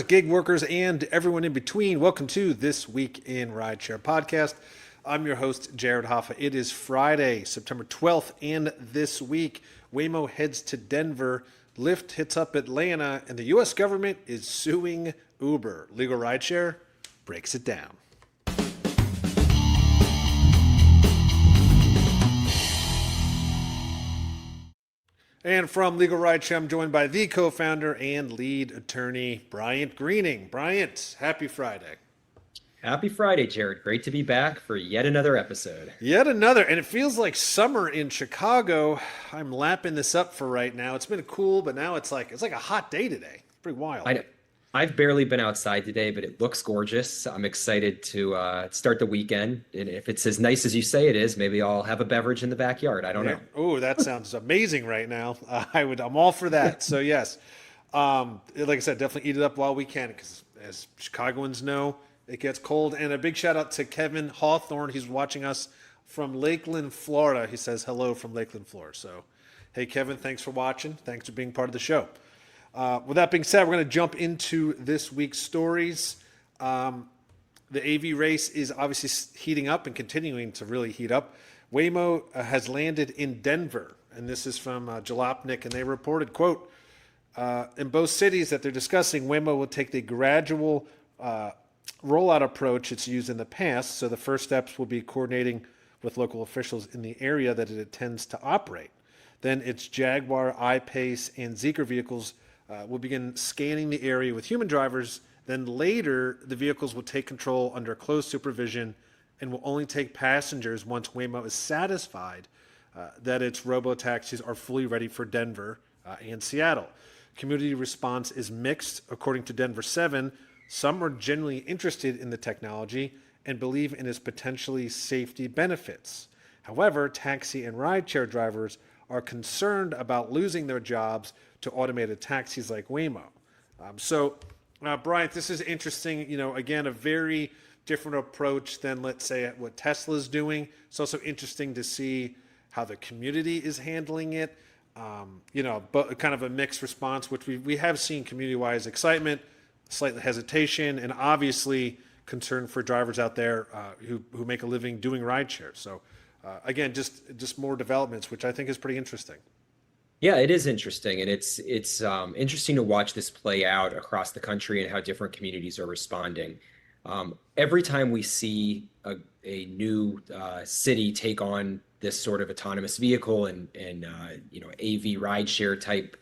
Gig workers, and everyone in between. Welcome to This Week in Rideshare podcast. I'm your host, Jared Hoffa. It is Friday, September 12th, and this week, Waymo heads to Denver, Lyft hits up Atlanta, and the U.S. government is suing Uber. Legal Rideshare breaks it down. And from Legal Rideshare, I'm joined by the co-founder and lead attorney, Bryant Greening. Bryant, happy Friday. Happy Friday, Jared. Great to be back for yet another episode. Yet another, and it feels like summer in Chicago. I'm lapping this up for right now. It's been cool, but now it's like a hot day today. It's pretty wild. I've barely been outside today, but it looks gorgeous. I'm excited to start the weekend. And if it's as nice as you say it is, maybe I'll have a beverage in the backyard. I don't know. Oh, that sounds amazing right now. I'm all for that. So yes, like I said, definitely eat it up while we can, because as Chicagoans know, it gets cold. And a big shout out to Kevin Hawthorne. He's watching us from Lakeland, Florida. He says hello from Lakeland, Florida. So, hey, Kevin, thanks for watching. Thanks for being part of the show. With that being said, we're going to jump into this week's stories. The AV race is obviously heating up and continuing to really heat up. Waymo has landed in Denver, and this is from Jalopnik, and they reported, quote, in both cities that they're discussing, Waymo will take the gradual rollout approach it's used in the past. So the first steps will be coordinating with local officials in the area that it intends to operate. Then its Jaguar, I-Pace, and Zeekr vehicles will begin scanning the area with human drivers. Then later, the vehicles will take control under close supervision and will only take passengers once Waymo is satisfied that its robo-taxis are fully ready for Denver and Seattle. Community response is mixed. According to Denver 7, some are genuinely interested in the technology and believe in its potentially safety benefits. However, taxi and rideshare drivers are concerned about losing their jobs to automated taxis like Waymo. Bryant, this is interesting. Again, a very different approach than, let's say, what Tesla's doing. It's also interesting to see how the community is handling it. But kind of a mixed response, which we have seen community-wise excitement, slight hesitation, and obviously concern for drivers out there who make a living doing rideshare. So, again, just more developments, which I think is pretty interesting. Yeah, it is interesting, and it's interesting to watch this play out across the country and how different communities are responding. Every time we see a new city take on this sort of autonomous vehicle and AV rideshare type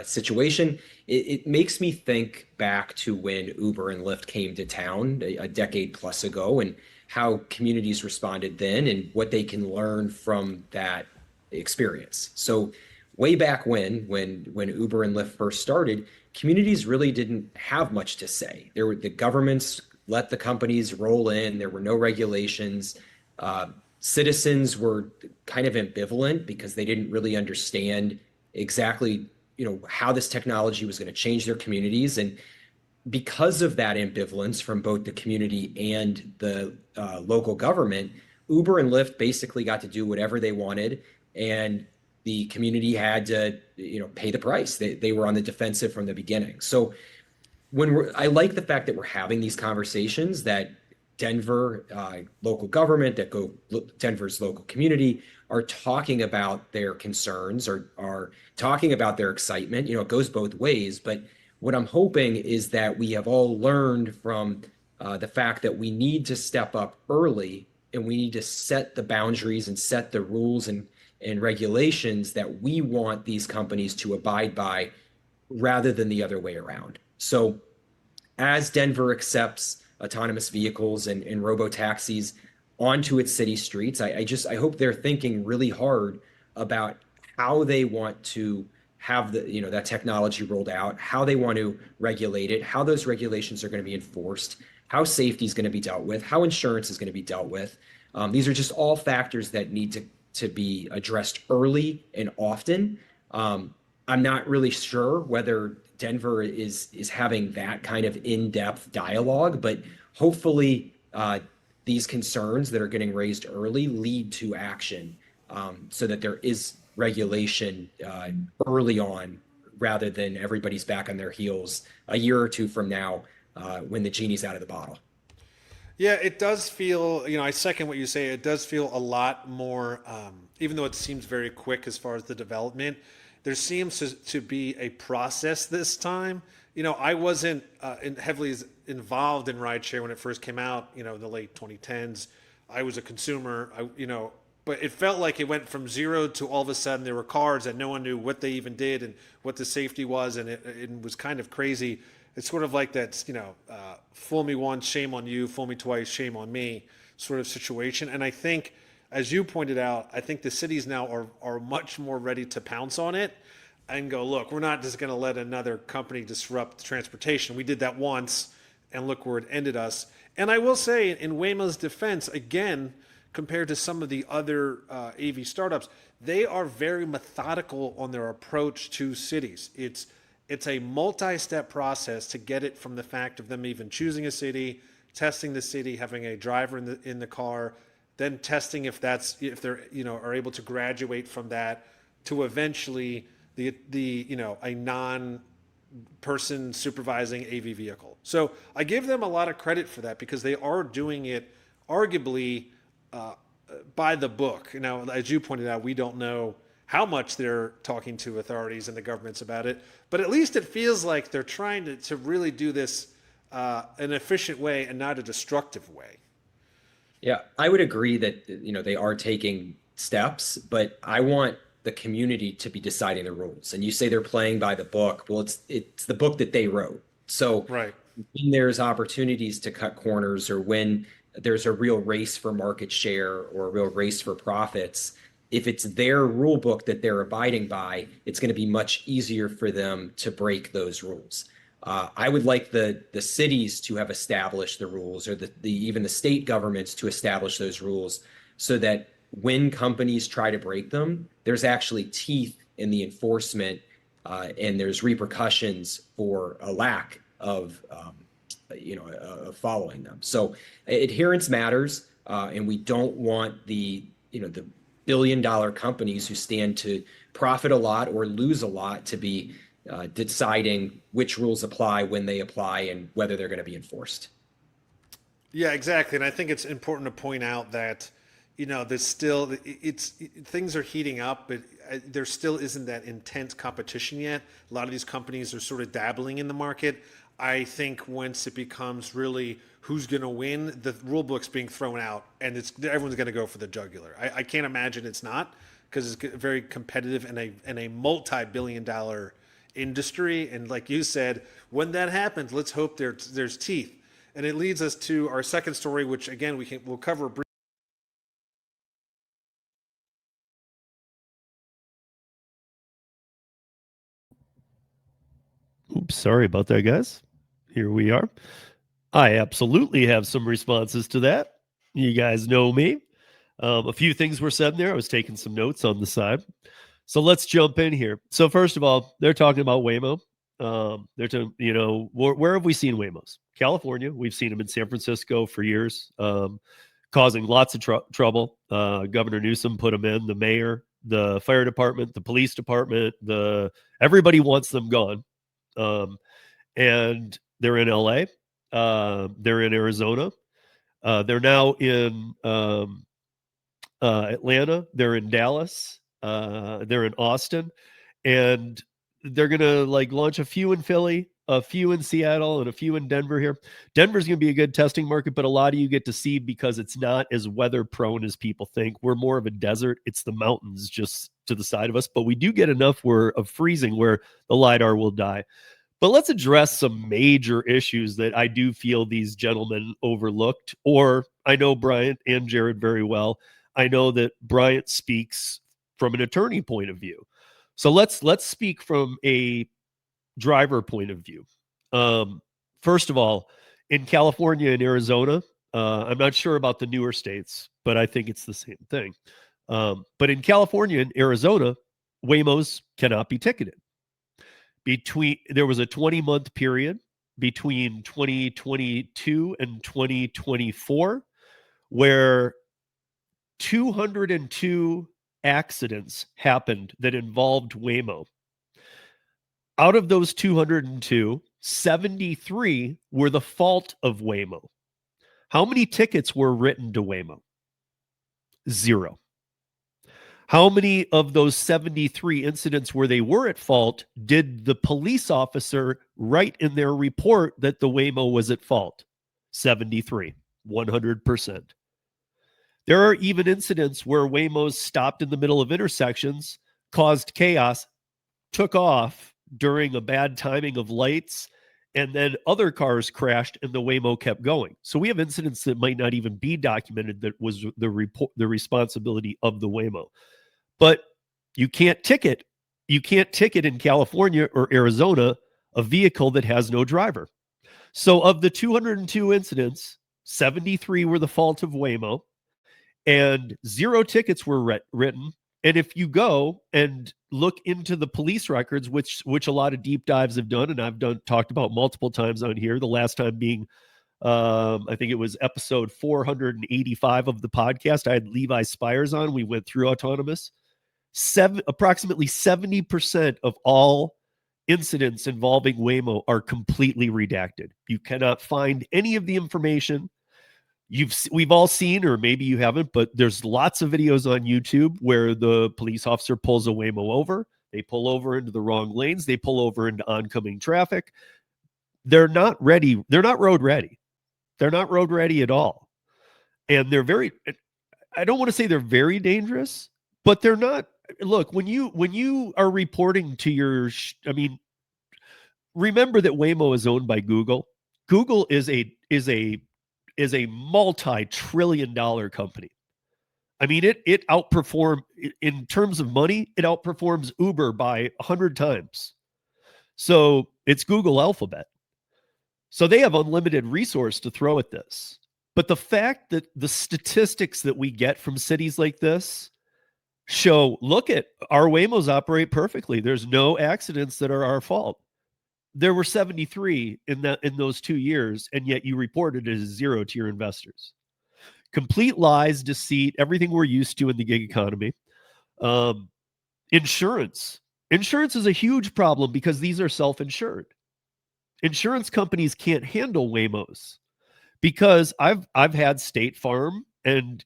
situation, it makes me think back to when Uber and Lyft came to town a decade plus ago, and how communities responded then and what they can learn from that experience. So way back when Uber and Lyft first started, communities really didn't have much to say. The governments let the companies roll in. There were no regulations. Citizens were kind of ambivalent because they didn't really understand exactly, how this technology was going to change their communities. And because of that ambivalence from both the community and the local government, Uber and Lyft basically got to do whatever they wanted, and the community had to, pay the price. They were on the defensive from the beginning. So I like the fact that we're having these conversations, that Denver local government, Denver's local community are talking about their concerns, or are talking about their excitement. It goes both ways. But what I'm hoping is that we have all learned from the fact that we need to step up early, and we need to set the boundaries and set the rules and regulations that we want these companies to abide by, rather than the other way around. So as Denver accepts autonomous vehicles and robo-taxis onto its city streets, I hope they're thinking really hard about how they want to have that technology rolled out, how they want to regulate it, how those regulations are going to be enforced, how safety is going to be dealt with, how insurance is going to be dealt with. These are just all factors that need to be addressed early and often. I'm not really sure whether Denver is having that kind of in-depth dialogue, but hopefully these concerns that are getting raised early lead to action, so that there is regulation early on rather than everybody's back on their heels a year or two from now when the genie's out of the bottle. Yeah, it does feel, I second what you say. It does feel a lot more, even though it seems very quick as far as the development, there seems to be a process this time. I wasn't heavily involved in rideshare when it first came out, in the late 2010s. I was a consumer, but it felt like it went from zero to all of a sudden there were cars that no one knew what they even did and what the safety was, and it was kind of crazy. It's sort of like that, fool me once, shame on you, fool me twice, shame on me sort of situation. And I think, as you pointed out, I think the cities now are much more ready to pounce on it and go, look, we're not just going to let another company disrupt transportation. We did that once, and look where it ended us. And I will say, in Waymo's defense, again, compared to some of the other AV startups, they are very methodical on their approach to cities. It's a multi-step process to get it from the fact of them even choosing a city, testing the city, having a driver in the car, then testing if they're are able to graduate from that to eventually a non person supervising AV vehicle. So I give them a lot of credit for that because they are doing it arguably by the book. Now, as you pointed out, we don't know how much they're talking to authorities and the governments about it, but at least it feels like they're trying to really do this an efficient way and not a destructive way. Yeah, I would agree that they are taking steps, but I want the community to be deciding the rules. And you say they're playing by the book. Well, it's the book that they wrote. So Right. when there's opportunities to cut corners or when there's a real race for market share or a real race for profits, if it's their rule book that they're abiding by, it's going to be much easier for them to break those rules. I would like the cities to have established the rules, or even the state governments to establish those rules, so that when companies try to break them, there's actually teeth in the enforcement, and there's repercussions for a lack of following them. So adherence matters, and we don't want the billion-dollar companies who stand to profit a lot or lose a lot to be deciding which rules apply, when they apply, and whether they're going to be enforced. Yeah, exactly. And I think it's important to point out that, there's still things are heating up, but there still isn't that intense competition yet. A lot of these companies are sort of dabbling in the market. I think once it becomes really who's going to win, the rule book's being thrown out, and everyone's going to go for the jugular. I can't imagine it's not, because it's very competitive in a multi-billion-dollar industry. And like you said, when that happens, let's hope there's teeth. And it leads us to our second story, which again we'll cover briefly. Oops, sorry about that, guys. Here we are. I absolutely have some responses to that. You guys know me. A few things were said there. I was taking some notes on the side. So let's jump in here. So first of all, they're talking about Waymo. They're talking, where have we seen Waymos? California. We've seen them in San Francisco for years, causing lots of trouble. Governor Newsom put them in. The mayor, the fire department, the police department, everybody wants them gone. And they're in LA. They're in Arizona. They're now in Atlanta. They're in Dallas. They're in Austin, and they're gonna launch a few in Philly, a few in Seattle, and a few in Denver. Here, Denver's gonna be a good testing market, but a lot of you get to see because it's not as weather prone as people think. We're more of a desert. It's the mountains just to the side of us, but we do get enough of freezing where the lidar will die. But let's address some major issues that I do feel these gentlemen overlooked, or I know Bryant and Jared very well. I know that Bryant speaks from an attorney point of view. So let's speak from a driver point of view. Um, First of all, in California and Arizona, I'm not sure about the newer states, but I think it's the same thing. But in California and Arizona, Waymos cannot be ticketed. There was a 20-month period between 2022 and 2024 where 202 accidents happened that involved Waymo. Out of those 202, 73 were the fault of Waymo. How many tickets were written to Waymo? 0. How many of those 73 incidents where they were at fault did the police officer write in their report that the Waymo was at fault? 73, 100%. There are even incidents where Waymos stopped in the middle of intersections, caused chaos, took off during a bad timing of lights, and then other cars crashed and the Waymo kept going. So we have incidents that might not even be documented that was the responsibility of the Waymo. But you can't ticket in California or Arizona a vehicle that has no driver. So of the 202 incidents, 73 were the fault of Waymo and 0 tickets were written. And if you go and look into the police records, which a lot of deep dives have done, and I've talked about multiple times on here, the last time being I think it was episode 485 of the podcast. I had Levi Spires on. We went through autonomous. Approximately 70% of all incidents involving Waymo are completely redacted. You cannot find any of the information. We've all seen, or maybe you haven't, but there's lots of videos on YouTube where the police officer pulls a Waymo over. They pull over into the wrong lanes. They pull over into oncoming traffic. They're not ready. They're not road ready. They're not road ready at all. And they're I don't want to say they're very dangerous, but they're not. Look, when you are reporting to remember that Waymo is owned by Google. Google is a multi-trillion-dollar company. I mean, it outperformed in terms of money. It outperforms Uber by 100 times. So it's Google Alphabet. So they have unlimited resource to throw at this. But the fact that the statistics that we get from cities like this show, look at our Waymos operate perfectly. There's no accidents that are our fault. There were 73 in those 2 years, and yet you reported it as 0 to your investors. Complete lies, deceit, everything we're used to in the gig economy. Insurance is a huge problem because these are self-insured. Insurance companies can't handle Waymos because I've had State Farm and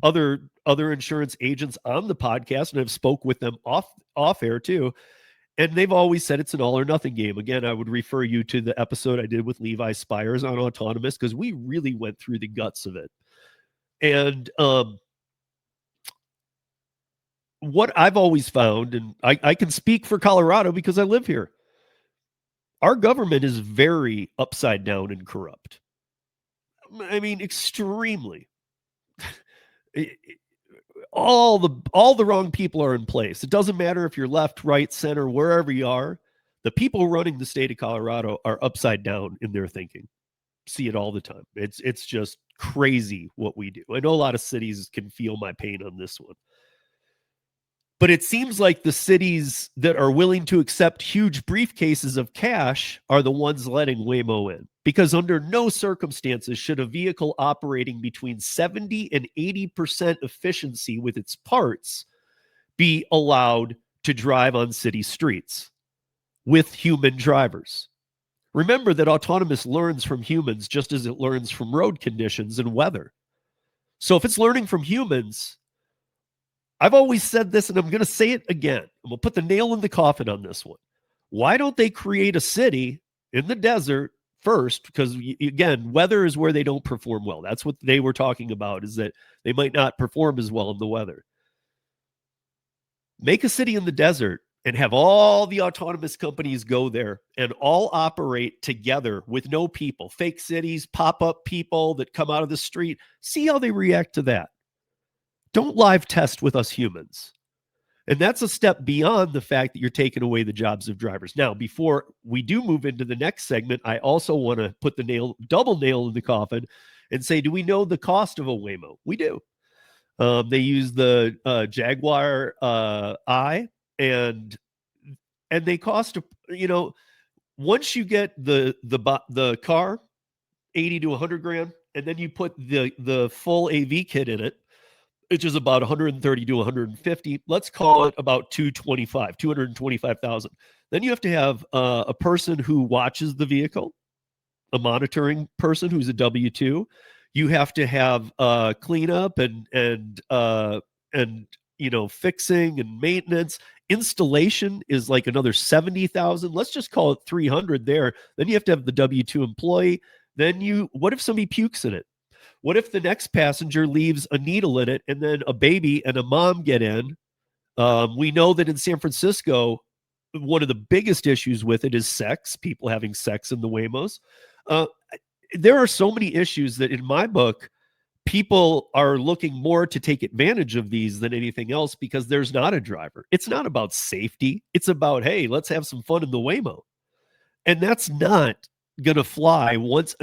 other insurance agents on the podcast, and I've spoke with them off air too. And they've always said it's an all or nothing game. Again, I would refer you to the episode I did with Levi Spires on autonomous because we really went through the guts of it. And what I've always found, and I can speak for Colorado because I live here, our government is very upside down and corrupt. I mean, extremely. All the wrong people are in place. It doesn't matter if you're left, right, center, wherever you are. The people running the state of Colorado are upside down in their thinking. See it all the time. It's just crazy what we do. I know a lot of cities can feel my pain on this one. But it seems like the cities that are willing to accept huge briefcases of cash are the ones letting Waymo in. Because under no circumstances should a vehicle operating between 70 and 80% efficiency with its parts be allowed to drive on city streets with human drivers. Remember that autonomous learns from humans just as it learns from road conditions and weather. So if it's learning from humans, I've always said this, and I'm going to say it again. We'll put the nail in the coffin on this one. Why don't they create a city in the desert first? Because, again, weather is where they don't perform well. That's what they were talking about, is that they might not perform as well in the weather. Make a city in the desert and have all the autonomous companies go there and all operate together with no people. Fake cities, pop-up people that come out of the street. See how they react to that. Don't live test with us humans. And that's a step beyond the fact that you're taking away the jobs of drivers. Now, before we do move into the next segment, I also want to put the double nail in the coffin and say, do we know the cost of a Waymo? We do. They use the Jaguar I, and they cost, once you get the car, 80 to 100 grand, and then you put the full AV kit in it, which is about 130 to 150. Let's call it about 225,000. Then you have to have a person who watches the vehicle, a monitoring person who's a W-2. You have to have cleanup and fixing and maintenance. Installation is like another 70,000. Let's just call it 300 there. Then you have to have the W-2 employee. Then what if somebody pukes in it? What if the next passenger leaves a needle in it and then a baby and a mom get in? We know that in San Francisco, one of the biggest issues with it is sex, people having sex in the Waymos. There are so many issues that in my book, people are looking more to take advantage of these than anything else because there's not a driver. It's not about safety. It's about, hey, let's have some fun in the Waymo. And that's not going to fly once.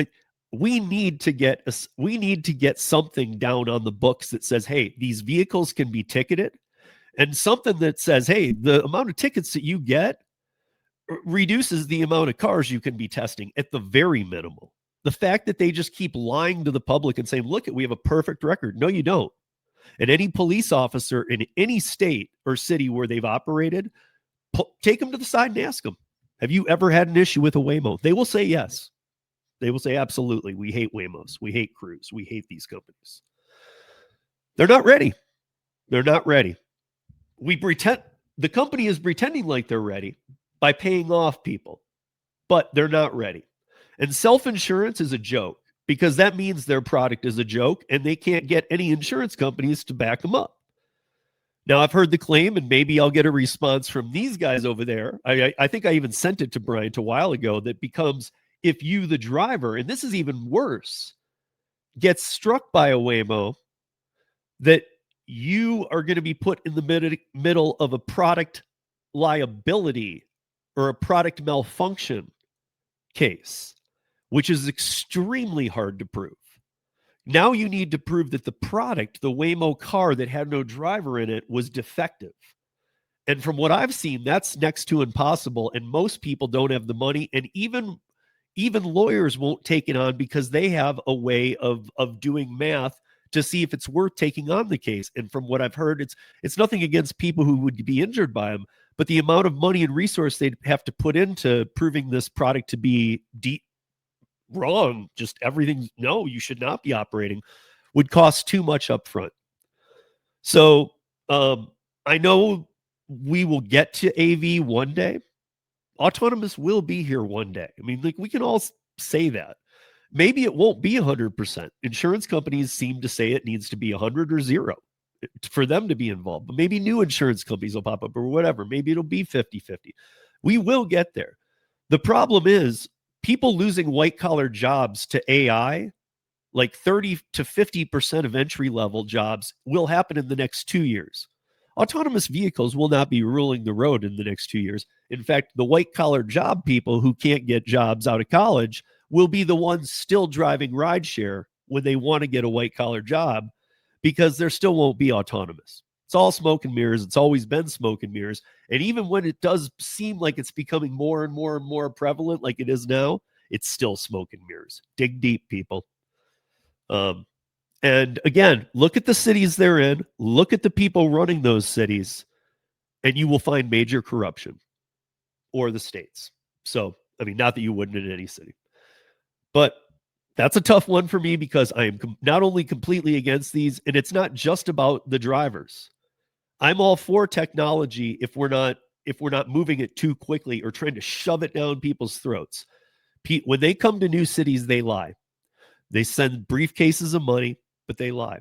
We need to get something down on the books that says, hey, these vehicles can be ticketed, and something that says, hey, the amount of tickets that you get reduces the amount of cars you can be testing at the very minimal. The fact that they just keep lying to the public and saying, look, we have a perfect record. No, you don't. And any police officer in any state or city where they've operated, take them to the side and ask them, have you ever had an issue with a Waymo? They will say yes. They will say, absolutely. We hate Waymos. We hate Cruise. We hate these companies. They're not ready. They're not ready. The company is pretending like they're ready by paying off people, but they're not ready. And self-insurance is a joke because that means their product is a joke and they can't get any insurance companies to back them up. Now, I've heard the claim, and maybe I'll get a response from these guys over there. I think I even sent it to Bryant a while ago, that becomes, if you, the driver, and this is even worse, gets struck by a Waymo, that you are going to be put in the middle of a product liability or a product malfunction case, which is extremely hard to prove. Now you need to prove that the product, the Waymo car that had no driver in it, was defective. And from what I've seen, that's next to impossible. And most people don't have the money. And even lawyers won't take it on because they have a way of doing math to see if it's worth taking on the case. And from what I've heard, it's nothing against people who would be injured by them, but the amount of money and resource they'd have to put into proving this product to be wrong, just everything, no, you should not be operating, would cost too much up front. So I know we will get to AV one day. Autonomous will be here one day. I mean, like, we can all say that. Maybe it won't be 100%. Insurance companies seem to say it needs to be 100 or 0 for them to be involved. But maybe new insurance companies will pop up or whatever. Maybe it'll be 50-50. We will get there. The problem is people losing white-collar jobs to AI, like 30 to 50% of entry-level jobs, will happen in the next 2 years. Autonomous vehicles will not be ruling the road in the next 2 years. In fact, the white-collar job people who can't get jobs out of college will be the ones still driving rideshare when they want to get a white-collar job, because there still won't be autonomous. It's all smoke and mirrors. It's always been smoke and mirrors. And even when it does seem like it's becoming more and more and more prevalent, like it is now, it's still smoke and mirrors. Dig deep, people. And again, look at the cities they're in. Look at the people running those cities, and you will find major corruption, or the states. So, I mean, not that you wouldn't in any city. But that's a tough one for me because I am not only completely against these, and it's not just about the drivers. I'm all for technology if we're not moving it too quickly or trying to shove it down people's throats. When they come to new cities, they lie. They send briefcases of money, but they lie.